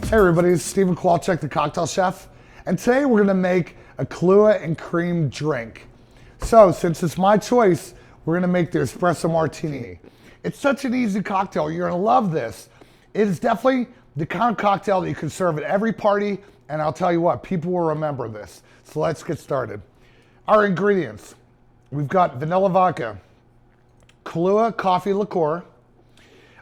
Hey everybody, it's Stephen Kowalczuk, the cocktail chef, and today we're gonna make a Kahlua and cream drink. So since it's my choice, we're gonna make the espresso martini. It's such an easy cocktail, you're gonna love this. It is definitely the kind of cocktail that you can serve at every party, and I'll tell you what, people will remember this. So let's get started. Our ingredients, we've got vanilla vodka, Kahlua coffee liqueur.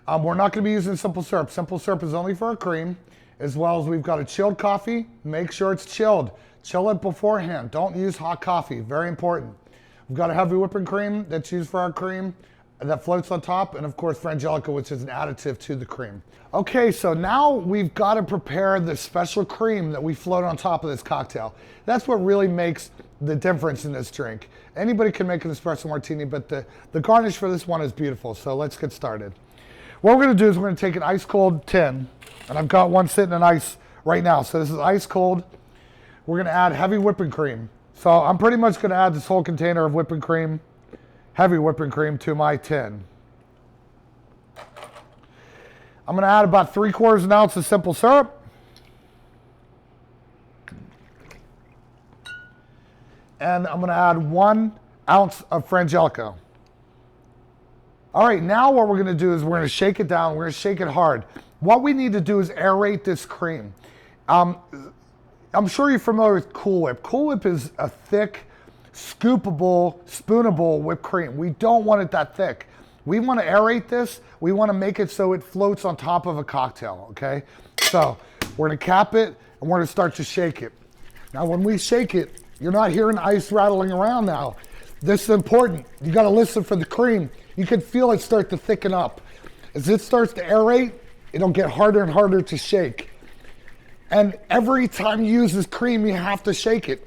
We're not gonna be using simple syrup. Simple syrup is only for a cream. As well as we've got a chilled coffee. Make sure it's chilled. Chill it beforehand. Don't use hot coffee, very important. We've got a heavy whipping cream that's used for our cream that floats on top, and of course frangelico, which is an additive to the cream. Okay, so now we've got to prepare the special cream that we float on top of this cocktail. That's what really makes the difference in this drink. Anybody can make an espresso martini, but the garnish for this one is beautiful, so let's get started. What we're gonna do is we're gonna take an ice cold tin, and I've got one sitting in ice right now. So this is ice cold. We're gonna add heavy whipping cream. So I'm pretty much gonna add this whole container of whipping cream, heavy whipping cream, to my tin. I'm gonna add about 3/4 ounce of simple syrup. And I'm gonna add 1 ounce of frangelico. All right, now what we're gonna do is we're gonna shake it down, we're gonna shake it hard. What we need to do is aerate this cream. I'm sure you're familiar with Cool Whip. Cool Whip is a thick, scoopable, spoonable whipped cream. We don't want it that thick. We wanna aerate this. We wanna make it so it floats on top of a cocktail, okay? So we're gonna cap it and we're gonna start to shake it. Now when we shake it, you're not hearing ice rattling around now. This is important. You gotta listen for the cream. You can feel it start to thicken up. As it starts to aerate, it'll get harder and harder to shake. And every time you use this cream, you have to shake it.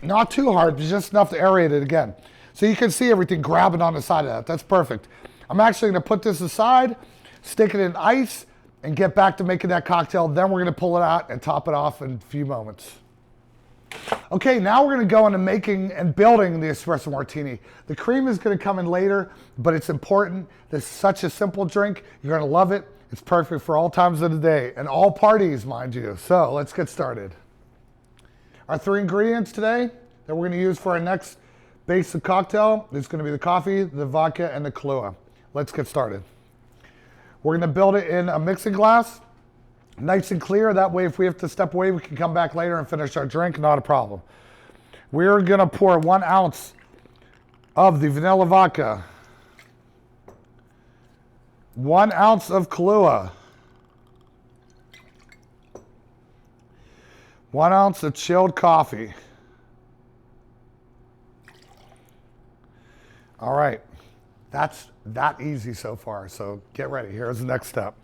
Not too hard, but just enough to aerate it again. So you can see everything grabbing on the side of that. That's perfect. I'm actually gonna put this aside, stick it in ice, and get back to making that cocktail. Then we're gonna pull it out and top it off in a few moments. Okay, now we're gonna go into making and building the espresso martini. The cream is gonna come in later, but it's important. This is such a simple drink. You're gonna love it. It's perfect for all times of the day and all parties, mind you. So let's get started. Our 3 ingredients today that we're gonna use for our next basic cocktail is gonna be the coffee, the vodka, and the Kahlua. Let's get started. We're gonna build it in a mixing glass. Nice and clear, that way if we have to step away, we can come back later and finish our drink, not a problem. We're gonna pour 1 ounce of the vanilla vodka, 1 ounce of Kahlua, 1 ounce of chilled coffee. All right, that's that easy so far, so get ready. Here's the next step.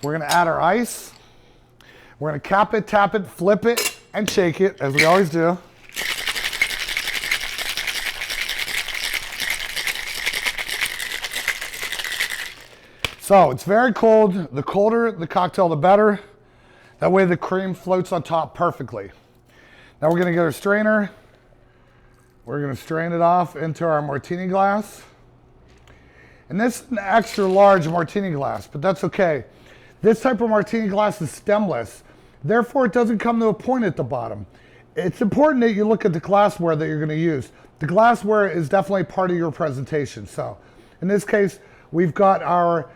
We're gonna add our ice. We're gonna cap it, tap it, flip it, and shake it, as we always do. So it's very cold. The colder the cocktail, the better. That way the cream floats on top perfectly. Now we're gonna get our strainer. We're gonna strain it off into our martini glass. And this is an extra large martini glass, but that's okay. This type of martini glass is stemless, therefore it doesn't come to a point at the bottom. It's important that you look at the glassware that you're gonna use. The glassware is definitely part of your presentation. So in this case, we've got our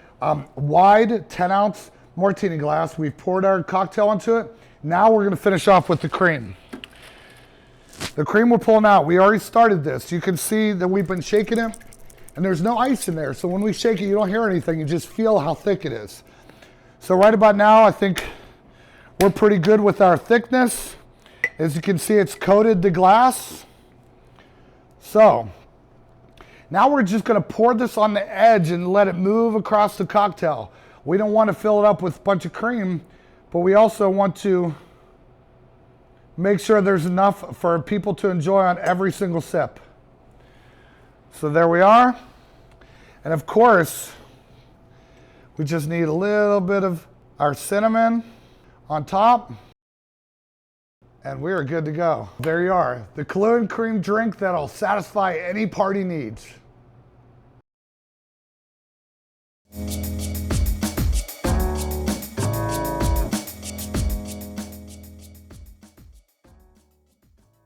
wide 10-ounce martini glass. We've poured our cocktail into it. Now we're gonna finish off with the cream. The cream we're pulling out, we already started this. You can see that we've been shaking it, and there's no ice in there. So when we shake it, you don't hear anything, you just feel how thick it is. So right about now, I think we're pretty good with our thickness. As you can see, it's coated the glass. So now we're just gonna pour this on the edge and let it move across the cocktail. We don't want to fill it up with a bunch of cream, but we also want to make sure there's enough for people to enjoy on every single sip. So there we are. And of course, we just need a little bit of our cinnamon on top, and we are good to go. There you are, the Kahlua and cream drink that'll satisfy any party needs.